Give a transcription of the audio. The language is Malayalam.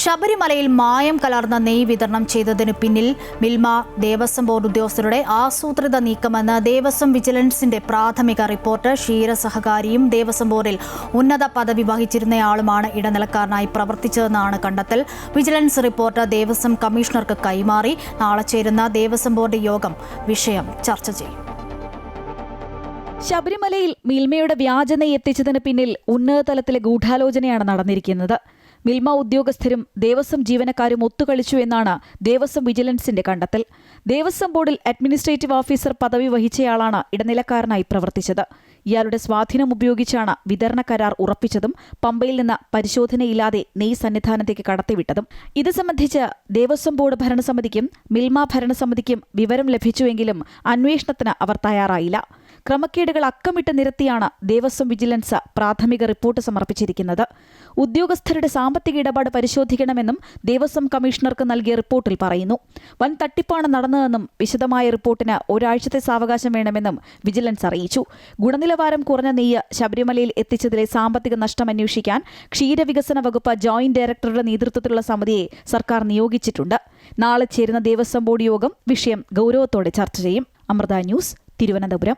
ശബരിമലയിൽ മായം കലർന്ന നെയ്യ് വിതരണം ചെയ്തതിനു പിന്നിൽ മിൽമ ദേവസ്വം ബോർഡ് ഉദ്യോഗസ്ഥരുടെ ആസൂത്രിത നീക്കമെന്ന് ദേവസ്വം വിജിലൻസിന്റെ പ്രാഥമിക റിപ്പോർട്ട്. ക്ഷീരസഹകാരിയും ദേവസ്വം ബോർഡിൽ ഉന്നത പദവി വഹിച്ചിരുന്നയാളുമാണ് ഇടനിലക്കാരനായി പ്രവർത്തിച്ചതെന്നാണ് കണ്ടെത്തൽ. വിജിലൻസ് റിപ്പോർട്ട് ദേവസ്വം കമ്മീഷണർക്ക് കൈമാറി. നാളെ ചേരുന്ന ദേവസ്വം ബോർഡ് യോഗം വിഷയം ചർച്ച ചെയ്യും. ശബരിമലയിൽ മിൽമയുടെ വ്യാജനെയ്യ് എത്തിച്ചതിന് പിന്നിൽ ഉന്നതതലത്തിലെ ഗൂഢാലോചനയാണ് നടന്നിരിക്കുന്നത്. മിൽമ ഉദ്യോഗസ്ഥരും ദേവസ്വം ജീവനക്കാരും ഒത്തുകളിച്ചു എന്നാണ് ദേവസ്വം വിജിലൻസിന്റെ കണ്ടെത്തൽ. ദേവസ്വം ബോർഡിൽ അഡ്മിനിസ്ട്രേറ്റീവ് ഓഫീസർ പദവി വഹിച്ചയാളാണ് ഇടനിലക്കാരനായി പ്രവർത്തിച്ചത്. ഇയാളുടെ സ്വാധീനം ഉപയോഗിച്ചാണ് വിതരണ കരാർ ഉറപ്പിച്ചതും പമ്പയിൽ നിന്ന് പരിശോധനയില്ലാതെ നെയ്യ് സന്നിധാനത്തേക്ക് കടത്തിവിട്ടതും. ഇത് സംബന്ധിച്ച് ദേവസ്വം ബോർഡ് ഭരണസമിതിക്കും മിൽമ ഭരണസമിതിക്കും വിവരം ലഭിച്ചുവെങ്കിലും അന്വേഷണത്തിന് അവർ തയ്യാറായില്ല. ക്രമക്കേടുകൾ അക്കമിട്ട് നിരത്തിയാണ് ദേവസ്വം വിജിലൻസ് പ്രാഥമിക റിപ്പോർട്ട് സമർപ്പിച്ചിരിക്കുന്നത്. ഉദ്യോഗസ്ഥരുടെ സാമ്പത്തിക ഇടപാട് പരിശോധിക്കണമെന്നും ദേവസ്വം കമ്മീഷണർക്ക് നൽകിയ റിപ്പോർട്ടിൽ പറയുന്നു. വൻ തട്ടിപ്പാണ് നടന്നതെന്നും വിശദമായ റിപ്പോർട്ടിന് ഒരാഴ്ചത്തെ സാവകാശം വേണമെന്നും വിജിലൻസ് അറിയിച്ചു. ഗുണനിലവാരം കുറഞ്ഞ നെയ്യ് ശബരിമലയിൽ എത്തിച്ചതിലെ സാമ്പത്തിക നഷ്ടം അന്വേഷിക്കാൻ ക്ഷീരവികസന വകുപ്പ് ജോയിന്റ് ഡയറക്ടറുടെ നേതൃത്വത്തിലുള്ള സമിതിയെ സർക്കാർ നിയോഗിച്ചിട്ടുണ്ട്. നാളെ ചേരുന്ന ദേവസ്വം ബോർഡ് യോഗം വിഷയം ഗൗരവത്തോടെ ചർച്ച ചെയ്യും. അമൃത ന്യൂസ്, തിരുവനന്തപുരം.